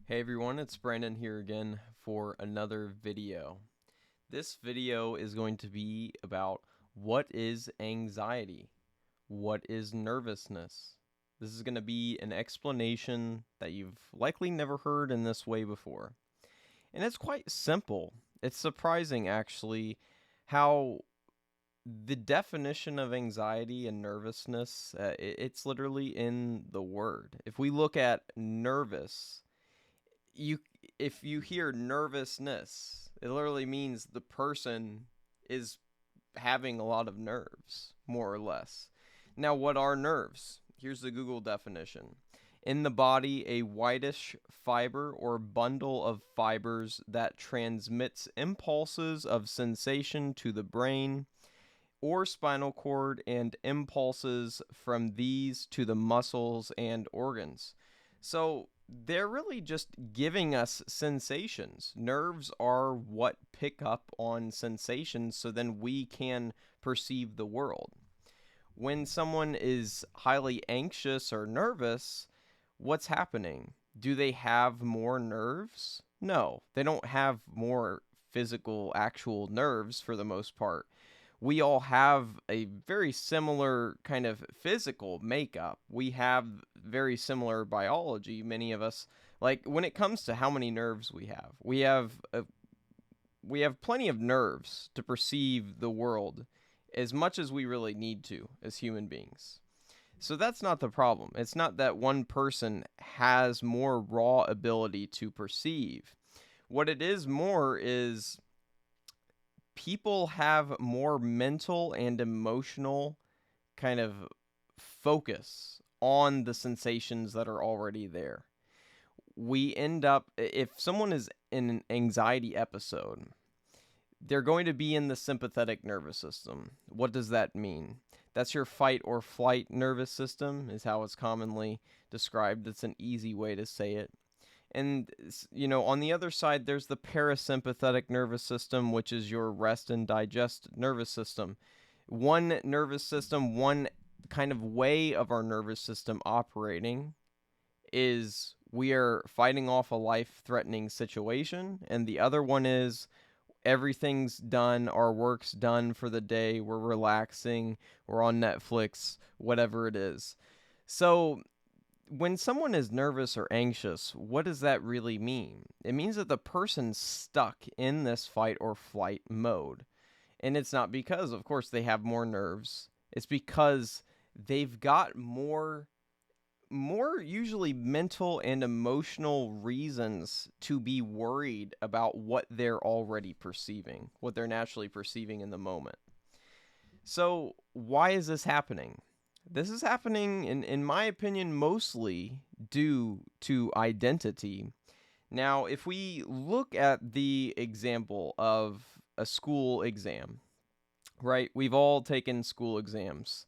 Hey everyone, it's Brandon here again for another video. This video is going to be about what is anxiety? What is nervousness? This is going to be an explanation that you've likely never heard in this way before. And it's quite simple. It's surprising actually how the definition of anxiety and nervousness, it's literally in the word. If we look at nervous, you if you hear nervousness, it literally means the person is having a lot of nerves, more or less. Now, what are nerves? Here's the Google definition. In the body, a whitish fiber or bundle of fibers that transmits impulses of sensation to the brain or spinal cord and impulses from these to the muscles and organs. So they're really just giving us sensations. Nerves are what pick up on sensations so then we can perceive the world. When someone is highly anxious or nervous, what's happening? Do they have more nerves? No, they don't have more physical, actual nerves for the most part. We all have a very similar kind of physical makeup. We have very similar biology. Many of us, like when it comes to how many nerves we have plenty of nerves to perceive the world as much as we really need to as human beings. So that's not the problem. It's not that one person has more raw ability to perceive. What it is more is people have more mental and emotional kind of focus on the sensations that are already there. We end up, if someone is in an anxiety episode, they're going to be in the sympathetic nervous system. What does that mean? That's your fight or flight nervous system, is how it's commonly described. It's an easy way to say it. And, on the other side, there's the parasympathetic nervous system, which is your rest and digest nervous system. One nervous system, one kind of way of our nervous system operating is we are fighting off a life threatening situation, and the other one is everything's done, our work's done for the day, we're relaxing, we're on Netflix, whatever it is. So when someone is nervous or anxious, what does that really mean? It means that the person's stuck in this fight or flight mode. And it's not because, of course, they have more nerves. It's because they've got more usually mental and emotional reasons to be worried about what they're already perceiving, what they're naturally perceiving in the moment. So, why is this happening? This is happening, in my opinion, mostly due to identity. Now, if we look at the example of a school exam, right? We've all taken school exams.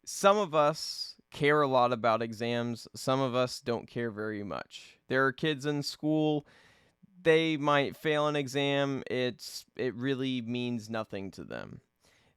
Some of us care a lot about exams, some of us don't care very much. There are kids in school, they might fail an exam, it really means nothing to them.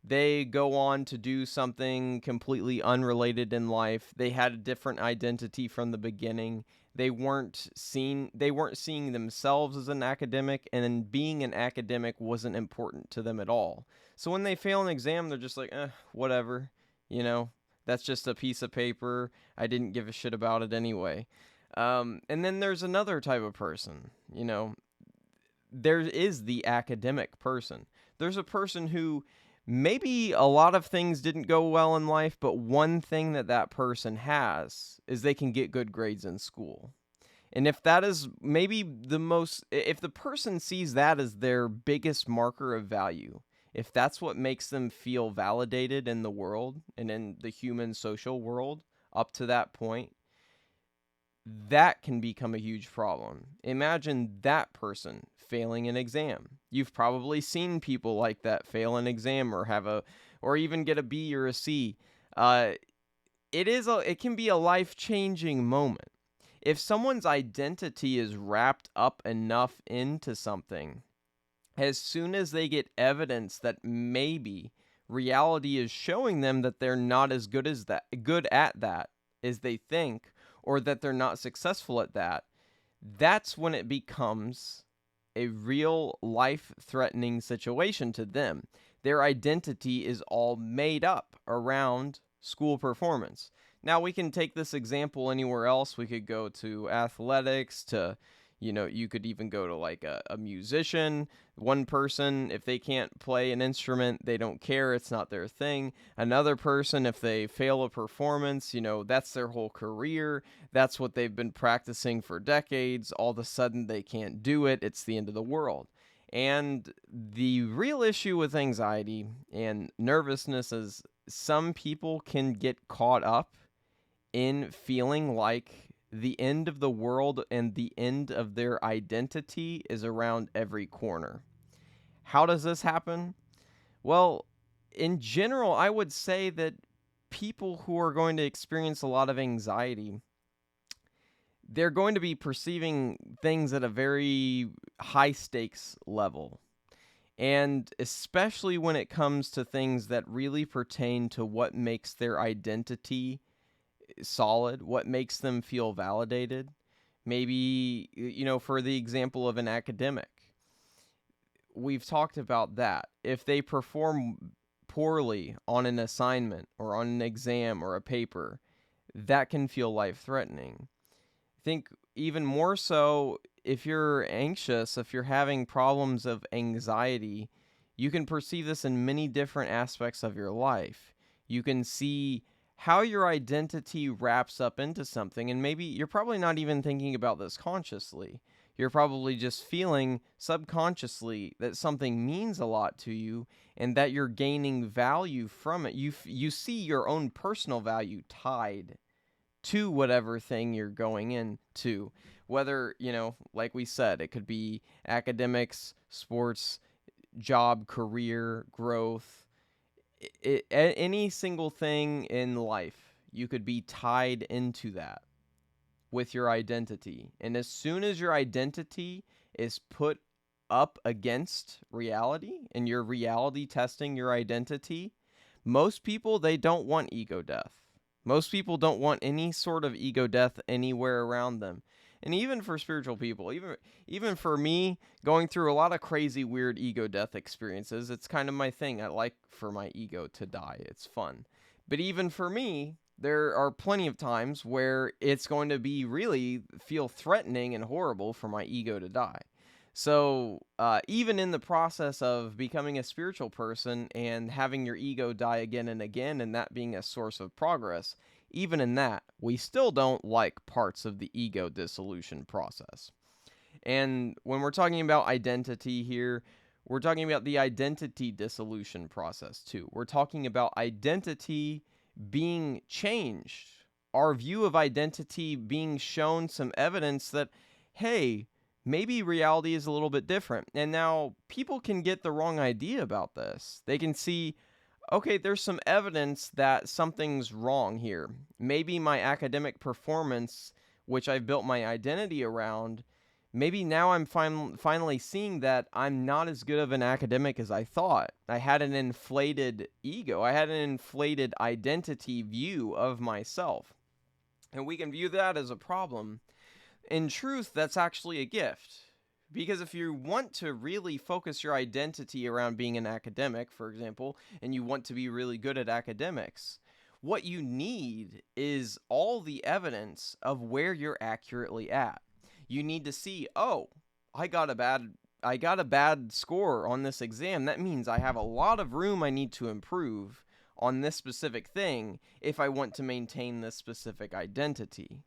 They go on to do something completely unrelated in life. They had a different identity from the beginning. They weren't seeing themselves as an academic, and then being an academic wasn't important to them at all. So when they fail an exam, they're just like, whatever, you know, that's just a piece of paper. I didn't give a shit about it anyway. And then there's another type of person, there is the academic person. There's a person who maybe a lot of things didn't go well in life, but one thing that that person has is they can get good grades in school. And if that is maybe if the person sees that as their biggest marker of value, if that's what makes them feel validated in the world and in the human social world up to that point, that can become a huge problem. Imagine that person failing an exam. You've probably seen people like that fail an exam or even get a B or a C. It can be a life-changing moment. If someone's identity is wrapped up enough into something, as soon as they get evidence that maybe reality is showing them that they're not as good at that as they think, or that they're not successful at that, that's when it becomes a real life-threatening situation to them. Their identity is all made up around school performance. Now, we can take this example anywhere else. We could go to athletics, to, you could even go to like a musician. One person, if they can't play an instrument, they don't care. It's not their thing. Another person, if they fail a performance, that's their whole career. That's what they've been practicing for decades. All of a sudden, they can't do it. It's the end of the world. And the real issue with anxiety and nervousness is some people can get caught up in feeling like the end of the world and the end of their identity is around every corner. How does this happen? Well, in general, I would say that people who are going to experience a lot of anxiety, they're going to be perceiving things at a very high stakes level. And especially when it comes to things that really pertain to what makes their identity solid, what makes them feel validated. Maybe, for the example of an academic, we've talked about that. If they perform poorly on an assignment or on an exam or a paper, that can feel life-threatening. I think even more so if you're anxious, if you're having problems of anxiety, you can perceive this in many different aspects of your life. You can see how your identity wraps up into something, and maybe you're probably not even thinking about this consciously. You're probably just feeling subconsciously that something means a lot to you and that you're gaining value from it. You see your own personal value tied to whatever thing you're going into. Whether, like we said, it could be academics, sports, job, career, growth, any single thing in life, you could be tied into that with your identity. And as soon as your identity is put up against reality and your reality testing your identity, most people, they don't want ego death. Most people don't want any sort of ego death anywhere around them. And even for spiritual people, even for me, going through a lot of crazy, weird ego death experiences, it's kind of my thing. I like for my ego to die. It's fun. But even for me, there are plenty of times where it's going to be really feel threatening and horrible for my ego to die. So even in the process of becoming a spiritual person and having your ego die again and again, and that being a source of progress, even in that, we still don't like parts of the ego dissolution process. And when we're talking about identity here, we're talking about the identity dissolution process too. We're talking about identity being changed, our view of identity being shown some evidence that, hey, maybe reality is a little bit different. And now people can get the wrong idea about this. They can see, okay, there's some evidence that something's wrong here. Maybe my academic performance, which I've built my identity around, maybe now I'm finally seeing that I'm not as good of an academic as I thought. I had an inflated ego. I had an inflated identity view of myself. And we can view that as a problem. In truth, that's actually a gift. Because if you want to really focus your identity around being an academic, for example, and you want to be really good at academics, what you need is all the evidence of where you're accurately at. You need to see, oh, I got a bad score on this exam. That means I have a lot of room I need to improve on this specific thing if I want to maintain this specific identity.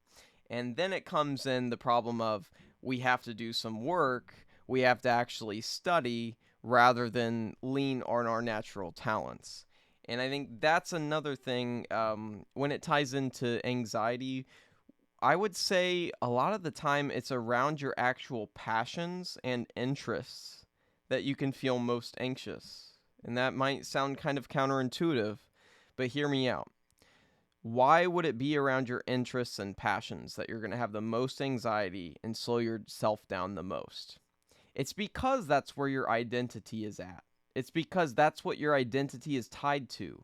And then it comes in the problem of we have to do some work, we have to actually study rather than lean on our natural talents. And I think that's another thing when it ties into anxiety. I would say a lot of the time it's around your actual passions and interests that you can feel most anxious. And that might sound kind of counterintuitive, but hear me out. Why would it be around your interests and passions that you're going to have the most anxiety and slow yourself down the most? It's because that's where your identity is at. It's because that's what your identity is tied to.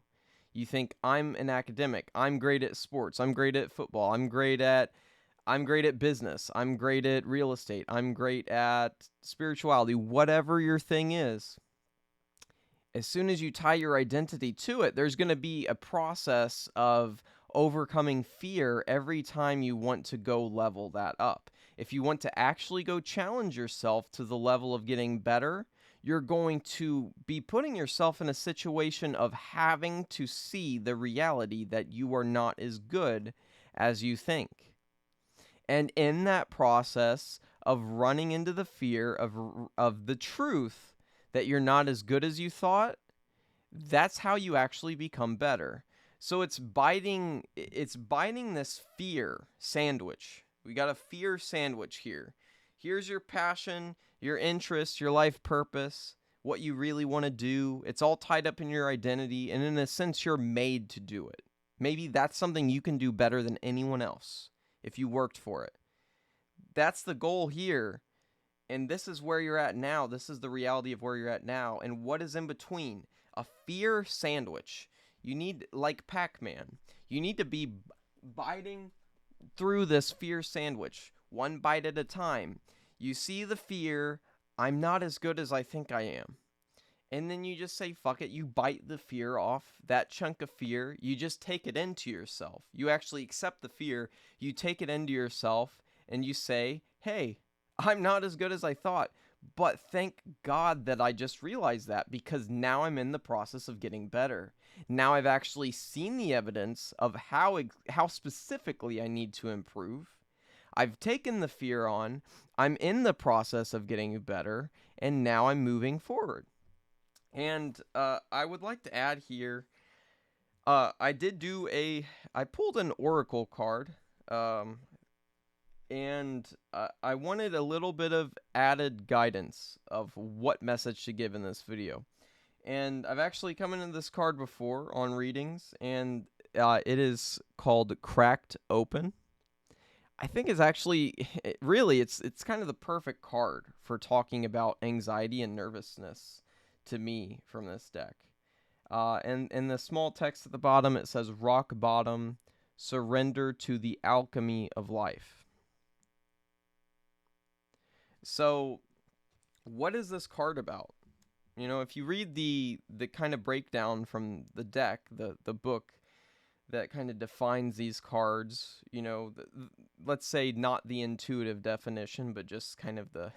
You think, I'm an academic, I'm great at sports, I'm great at football, I'm great at I'm great at business. I'm great at real estate. I'm great at spirituality. Whatever your thing is, as soon as you tie your identity to it, there's going to be a process of overcoming fear every time you want to go level that up. If you want to actually go challenge yourself to the level of getting better, you're going to be putting yourself in a situation of having to see the reality that you are not as good as you think. And in that process of running into the fear of the truth that you're not as good as you thought, that's how you actually become better. So it's biting this fear sandwich. We got a fear sandwich here. Here's your passion, your interest, your life purpose, what you really want to do. It's all tied up in your identity, and in a sense you're made to do it. Maybe that's something you can do better than anyone else if you worked for it. That's the goal here. And this is where you're at now. This is the reality of where you're at now. And what is in between? A fear sandwich. You need, like Pac-Man, you need to be biting through this fear sandwich, one bite at a time. You see the fear, I'm not as good as I think I am. And then you just say, fuck it. You bite the fear off, that chunk of fear. You just take it into yourself. You actually accept the fear. You take it into yourself and you say, hey, I'm not as good as I thought. But thank God that I just realized that, because now I'm in the process of getting better. Now I've actually seen the evidence of how specifically I need to improve. I've taken the fear on. I'm in the process of getting better. And now I'm moving forward. And I would like to add here, I pulled an oracle card, and I wanted a little bit of added guidance of what message to give in this video. And I've actually come into this card before on readings, and it is called Cracked Open. I think it's actually, it's kind of the perfect card for talking about anxiety and nervousness to me from this deck. And in the small text at the bottom, it says, rock bottom, surrender to the alchemy of life. So what is this card about? You know, if you read the kind of breakdown from the deck, the book that kind of defines these cards, you know, let's say not the intuitive definition, but just kind of the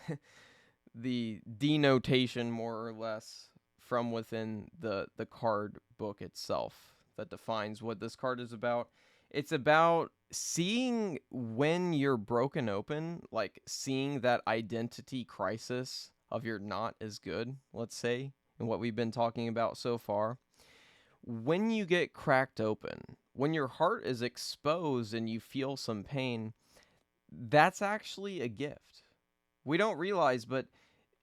the denotation more or less from within the card book itself that defines what this card is about. It's about seeing when you're broken open, like seeing that identity crisis of you're not as good, let's say, and what we've been talking about so far. When you get cracked open, when your heart is exposed and you feel some pain, that's actually a gift. We don't realize, but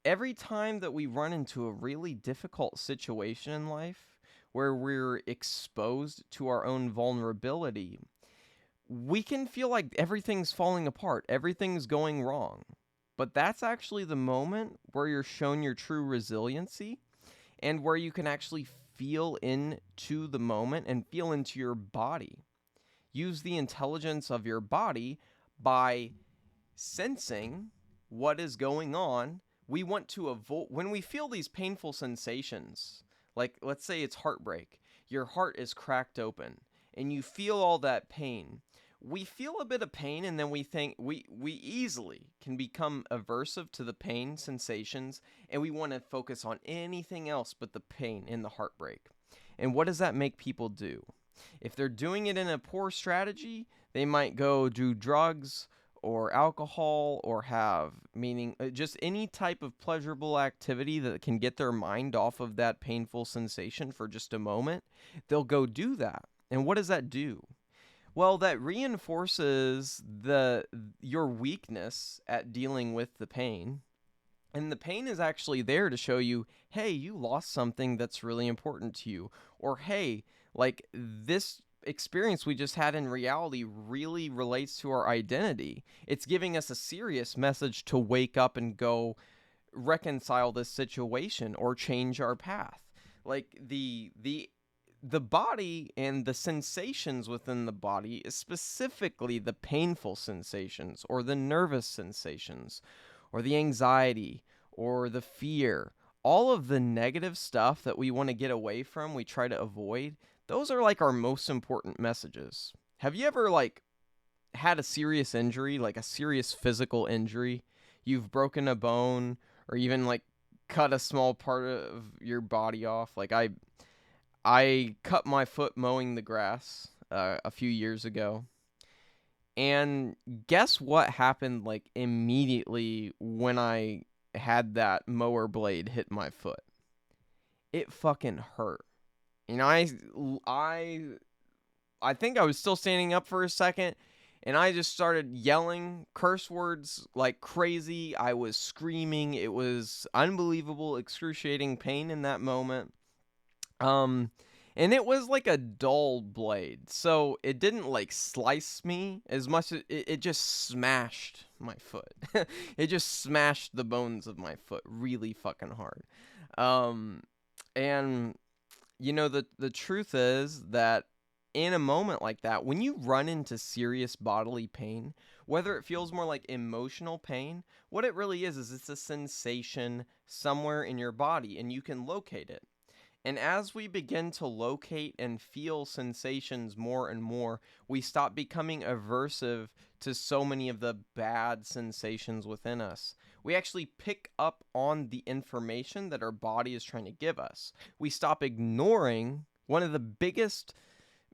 every time that we run into a really difficult situation in life where we're exposed to our own vulnerability, we can feel like everything's falling apart, everything's going wrong. But that's actually the moment where you're shown your true resiliency and where you can actually feel into the moment and feel into your body. Use the intelligence of your body by sensing what is going on. We want to avoid, when we feel these painful sensations, like let's say it's heartbreak, your heart is cracked open and you feel all that pain. We feel a bit of pain and then we think we easily can become aversive to the pain sensations, and we want to focus on anything else but the pain and the heartbreak. And what does that make people do? If they're doing it in a poor strategy, they might go do drugs or alcohol or have just any type of pleasurable activity that can get their mind off of that painful sensation for just a moment. They'll go do that. And what does that do? Well, that reinforces your weakness at dealing with the pain. And the pain is actually there to show you, hey, you lost something that's really important to you. Or, hey, like this experience we just had in reality really relates to our identity. It's giving us a serious message to wake up and go reconcile this situation or change our path. Like the the body and the sensations within the body, specifically the painful sensations or the nervous sensations or the anxiety or the fear, all of the negative stuff that we want to get away from, we try to avoid, those are like our most important messages. Have you ever like had a serious injury, like a serious physical injury? You've broken a bone or even like cut a small part of your body off. Like I cut my foot mowing the grass a few years ago. And guess what happened like immediately when I had that mower blade hit my foot? It fucking hurt. You know, I I think I was still standing up for a second, and I just started yelling curse words like crazy. I was screaming. It was unbelievable, excruciating pain in that moment. Um, and it was like a dull blade, so it didn't like slice me as much as it just smashed my foot. It just smashed the bones of my foot really fucking hard. Um, and the truth is that in a moment like that, when you run into serious bodily pain, whether it feels more like emotional pain, what it really is it's a sensation somewhere in your body and you can locate it. And as we begin to locate and feel sensations more and more, we stop becoming aversive to so many of the bad sensations within us. We actually pick up on the information that our body is trying to give us. We stop ignoring one of the biggest,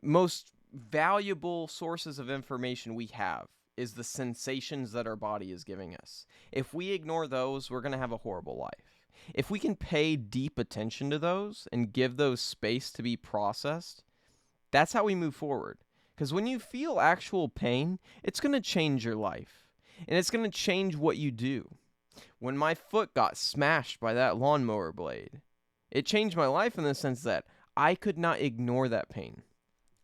most valuable sources of information we have is the sensations that our body is giving us. If we ignore those, we're going to have a horrible life. If we can pay deep attention to those and give those space to be processed, that's how we move forward. Because when you feel actual pain, it's going to change your life. And it's going to change what you do. When my foot got smashed by that lawnmower blade, it changed my life in the sense that I could not ignore that pain.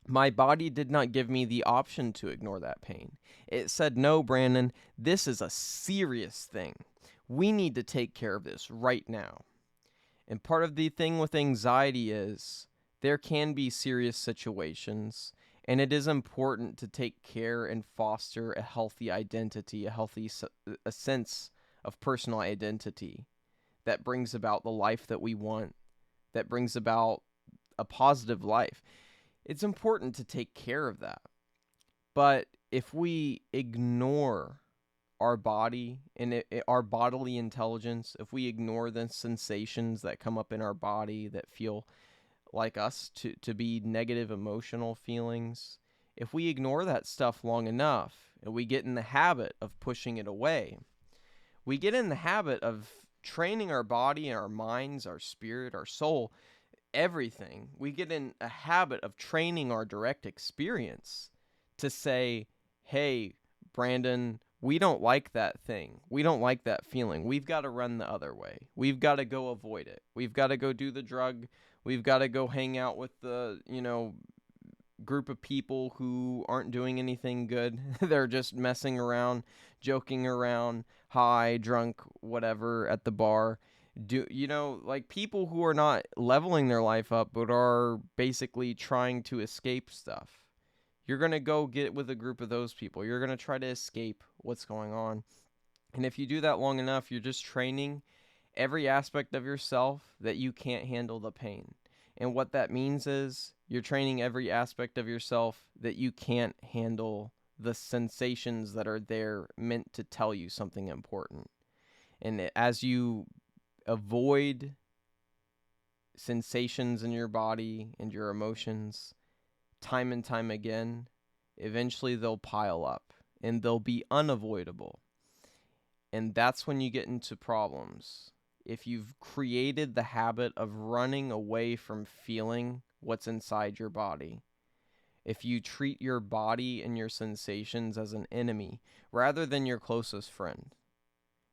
My body did not give me the option to ignore that pain. It said, no, Brandon, this is a serious thing. We need to take care of this right now. And part of the thing with anxiety is there can be serious situations, and it is important to take care and foster a healthy identity, a sense of personal identity that brings about the life that we want, that brings about a positive life. It's important to take care of that. But if we ignore our body and our bodily intelligence, if we ignore the sensations that come up in our body that feel like us to be negative emotional feelings, if we ignore that stuff long enough and we get in the habit of pushing it away, we get in the habit of training our body and our minds, our spirit, our soul, everything. We get in a habit of training our direct experience to say, hey, Brandon, we don't like that thing. We don't like that feeling. We've got to run the other way. We've got to go avoid it. We've got to go do the drug. We've got to go hang out with the, group of people who aren't doing anything good. They're just messing around, joking around, high, drunk, whatever at the bar. Like people who are not leveling their life up but are basically trying to escape stuff. You're going to go get with a group of those people. You're going to try to escape what's going on. And if you do that long enough, you're just training every aspect of yourself that you can't handle the pain. And what that means is you're training every aspect of yourself that you can't handle the sensations that are there meant to tell you something important. And as you avoid sensations in your body and your emotions time and time again, eventually they'll pile up and they'll be unavoidable. And that's when you get into problems. If you've created the habit of running away from feeling what's inside your body, if you treat your body and your sensations as an enemy rather than your closest friend,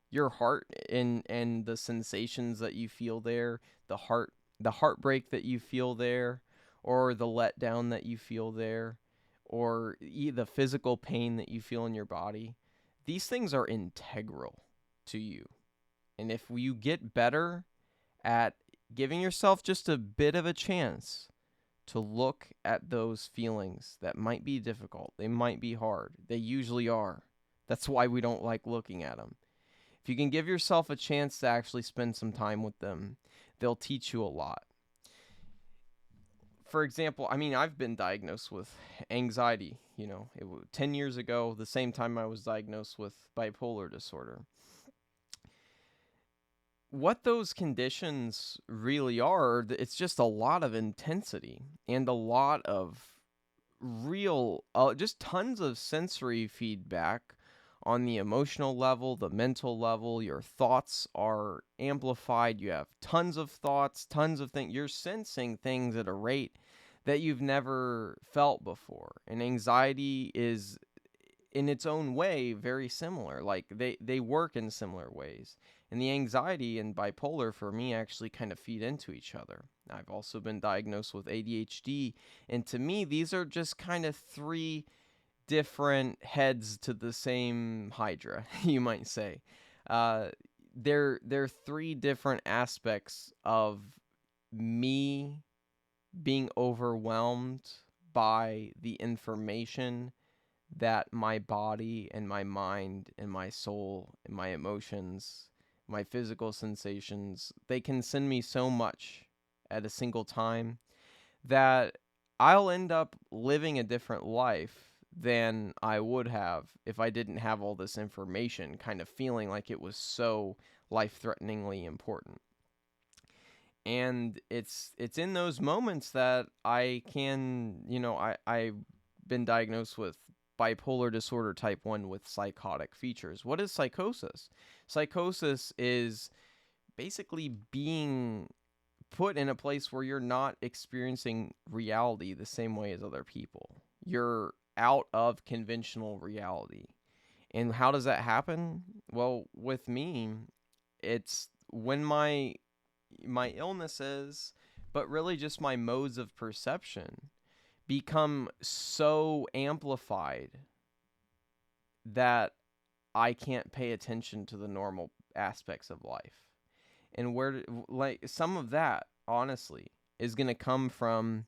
your heart and the sensations that you feel there, the heartbreak that you feel there, or the letdown that you feel there, or the physical pain that you feel in your body, these things are integral to you. And if you get better at giving yourself just a bit of a chance to look at those feelings that might be difficult. They might be hard. They usually are. That's why we don't like looking at them. If you can give yourself a chance to actually spend some time with them, they'll teach you a lot. For example, I mean, I've been diagnosed with anxiety, 10 years ago, the same time I was diagnosed with bipolar disorder. What those conditions really are, it's just a lot of intensity and a lot of real, just tons of sensory feedback on the emotional level, the mental level. Your thoughts are amplified. You have tons of thoughts, tons of things. You're sensing things at a rate that you've never felt before. And anxiety is, in its own way, very similar. Like they work in similar ways. And the anxiety and bipolar for me actually kind of feed into each other. I've also been diagnosed with ADHD. And to me, these are just kind of three different heads to the same hydra, you might say. They're three different aspects of me being overwhelmed by the information that my body and my mind and my soul and my emotions, my physical sensations, they can send me so much at a single time that I'll end up living a different life than I would have if I didn't have all this information, kind of feeling like it was so life-threateningly important. And it's in those moments that I can, I've been diagnosed with bipolar disorder type 1 with psychotic features. What is psychosis? Psychosis is basically being put in a place where you're not experiencing reality the same way as other people. You're out of conventional reality. And how does that happen? Well, with me, it's when my illnesses, but really just my modes of perception, become so amplified that I can't pay attention to the normal aspects of life. And some of that, honestly, is going to come from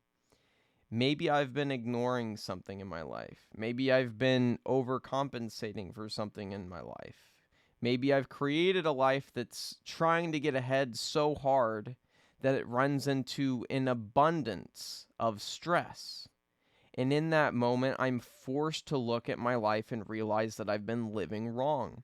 maybe I've been ignoring something in my life. Maybe I've been overcompensating for something in my life. Maybe I've created a life that's trying to get ahead so hard that it runs into an abundance of stress. And in that moment, I'm forced to look at my life and realize that I've been living wrong.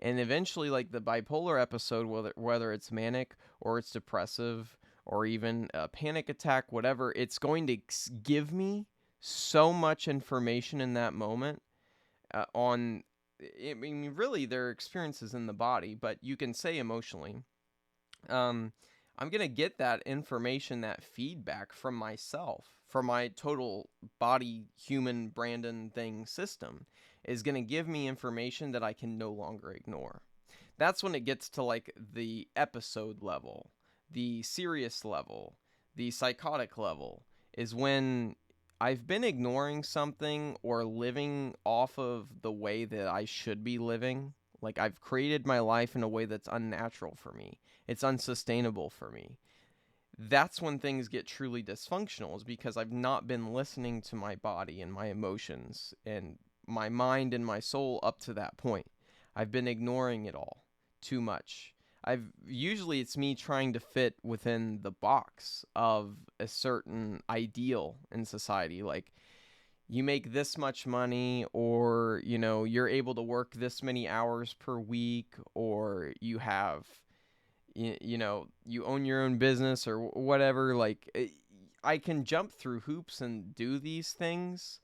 And eventually, like the bipolar episode, whether it's manic or it's depressive or even a panic attack, whatever, it's going to give me so much information in that moment on, I mean, really their experiences in the body, but you can say emotionally. I'm going to get that information, that feedback from myself, from my total body, human, Brandon thing system, is going to give me information that I can no longer ignore. That's when it gets to like the episode level, the serious level, the psychotic level, is when I've been ignoring something or living off of the way that I should be living. Like I've created my life in a way that's unnatural for me. It's unsustainable for me. That's when things get truly dysfunctional, is because I've not been listening to my body and my emotions and my mind and my soul up to that point. I've been ignoring it all too much. Usually it's me trying to fit within the box of a certain ideal in society. Like, you make this much money, or, you're able to work this many hours per week, or you have, you own your own business or whatever. Like, I can jump through hoops and do these things,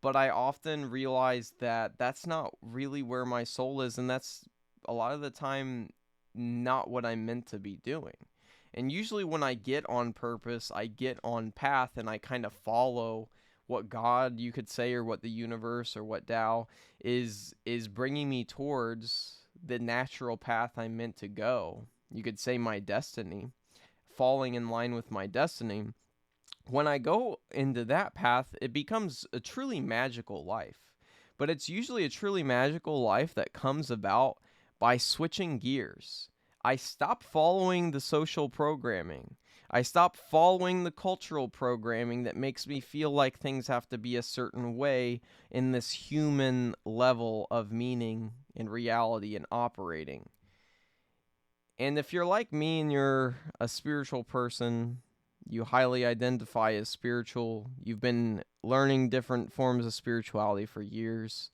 but I often realize that that's not really where my soul is, and that's a lot of the time not what I'm meant to be doing. And usually when I get on purpose, I get on path, and I kind of follow what God, you could say, or what the universe or what Tao is bringing me towards the natural path I'm meant to go. You could say my destiny, falling in line with my destiny. When I go into that path, it becomes a truly magical life. But it's usually a truly magical life that comes about by switching gears. I stop following the social programming. I stop following the cultural programming that makes me feel like things have to be a certain way in this human level of meaning and reality and operating. And if you're like me and you're a spiritual person, you highly identify as spiritual, you've been learning different forms of spirituality for years,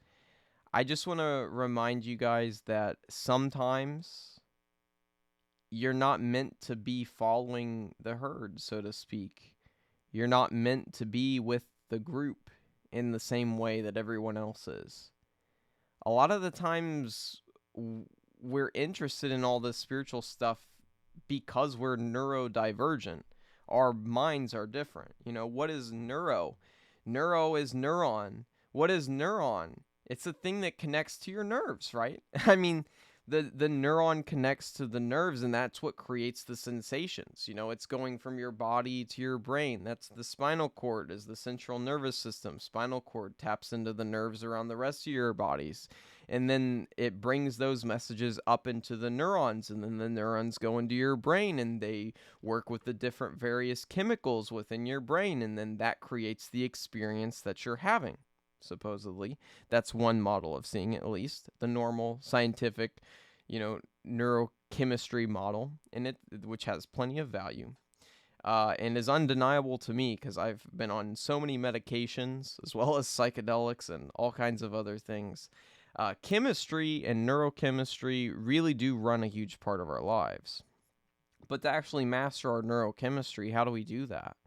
I just want to remind you guys that sometimes you're not meant to be following the herd, so to speak. You're not meant to be with the group in the same way that everyone else is. A lot of the times we're interested in all this spiritual stuff because we're neurodivergent. Our minds are different. What is neuro? Neuro is neuron. What is neuron? It's a thing that connects to your nerves, right? I mean, the neuron connects to the nerves, and that's what creates the sensations. It's going from your body to your brain. That's the spinal cord, is the central nervous system. Spinal cord taps into the nerves around the rest of your bodies, and then it brings those messages up into the neurons, and then the neurons go into your brain, and they work with the different various chemicals within your brain, and then that creates the experience that you're having. Supposedly, that's one model of seeing it, at least the normal scientific, neurochemistry model, which has plenty of value, and is undeniable to me because I've been on so many medications as well as psychedelics and all kinds of other things. Chemistry and neurochemistry really do run a huge part of our lives. But to actually master our neurochemistry, how do we do that?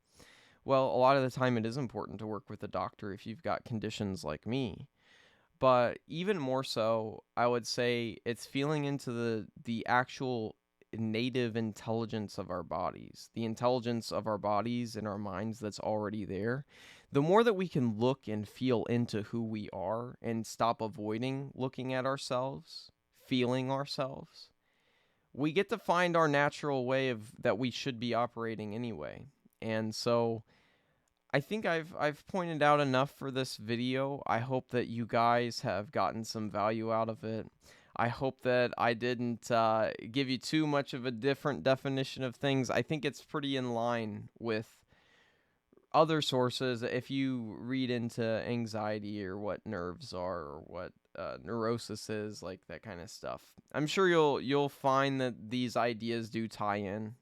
Well, a lot of the time it is important to work with a doctor if you've got conditions like me. But even more so, I would say it's feeling into the actual native intelligence of our bodies, the intelligence of our bodies and our minds that's already there. The more that we can look and feel into who we are and stop avoiding looking at ourselves, feeling ourselves, we get to find our natural way of that we should be operating anyway. And so I think I've pointed out enough for this video. I hope that you guys have gotten some value out of it. I hope that I didn't give you too much of a different definition of things. I think it's pretty in line with other sources. If you read into anxiety or what nerves are or what neurosis is, like that kind of stuff, I'm sure you'll find that these ideas do tie in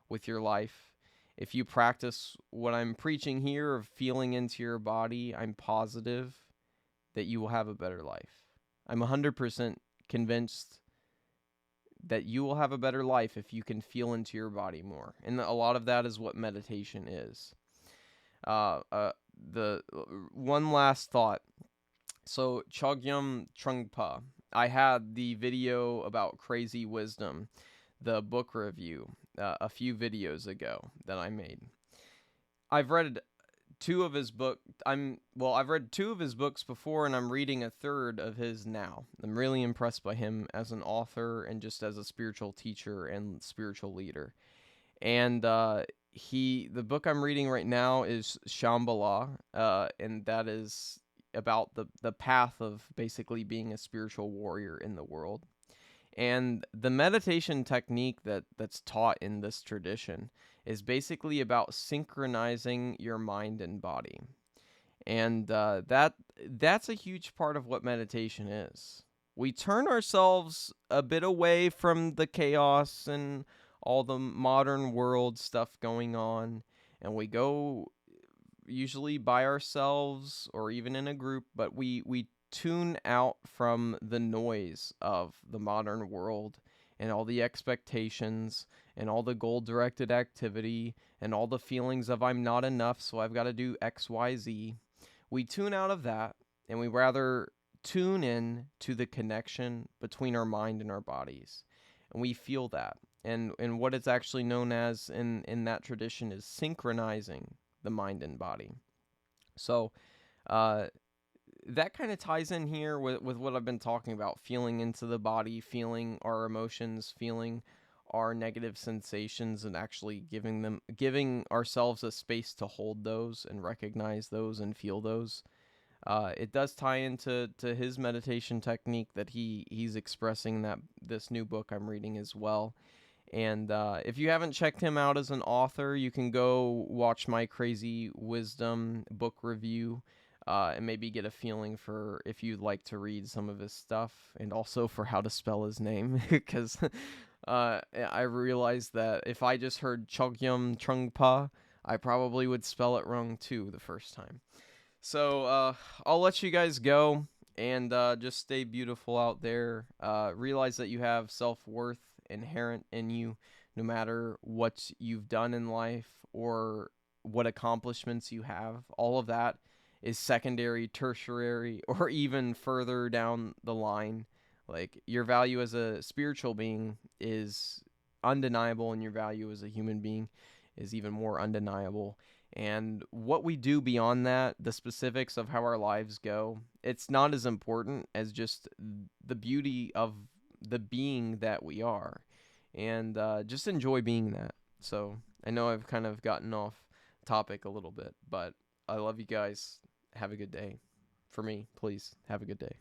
with your life. If you practice what I'm preaching here of feeling into your body, I'm positive that you will have a better life. I'm 100% convinced that you will have a better life if you can feel into your body more. And a lot of that is what meditation is. The one last thought. So Chogyam Trungpa, I had the video about crazy wisdom, the book review, a few videos ago that I made. I've read two of his I've read two of his books before, and I'm reading a third of his now. I'm really impressed by him as an author and just as a spiritual teacher and spiritual leader. And the book I'm reading right now is Shambhala, and that is about the path of basically being a spiritual warrior in the world. And the meditation technique that's taught in this tradition is basically about synchronizing your mind and body. And that's a huge part of what meditation is. We turn ourselves a bit away from the chaos and all the modern world stuff going on, and we go usually by ourselves or even in a group, but we tune out from the noise of the modern world and all the expectations and all the goal-directed activity and all the feelings of I'm not enough, so I've got to do X, Y, Z. We tune out of that, and we rather tune in to the connection between our mind and our bodies. And we feel that. And what it's actually known as in that tradition is synchronizing the mind and body. So that kind of ties in here with what I've been talking about, feeling into the body, feeling our emotions, feeling our negative sensations, and actually giving ourselves a space to hold those and recognize those and feel those. It does tie into his meditation technique that he's expressing in this new book I'm reading as well. And if you haven't checked him out as an author, you can go watch my Crazy Wisdom book review, and maybe get a feeling for if you'd like to read some of his stuff, and also for how to spell his name, because I realized that if I just heard Chogyam Trungpa, I probably would spell it wrong too the first time. So I'll let you guys go, and just stay beautiful out there. Realize that you have self-worth inherent in you, no matter what you've done in life or what accomplishments you have. All of that is secondary, tertiary, or even further down the line. Like, your value as a spiritual being is undeniable, and your value as a human being is even more undeniable. And what we do beyond that, the specifics of how our lives go, it's not as important as just the beauty of the being that we are. And just enjoy being that. So I know I've kind of gotten off topic a little bit, but I love you guys. Have a good day. For me, please, have a good day.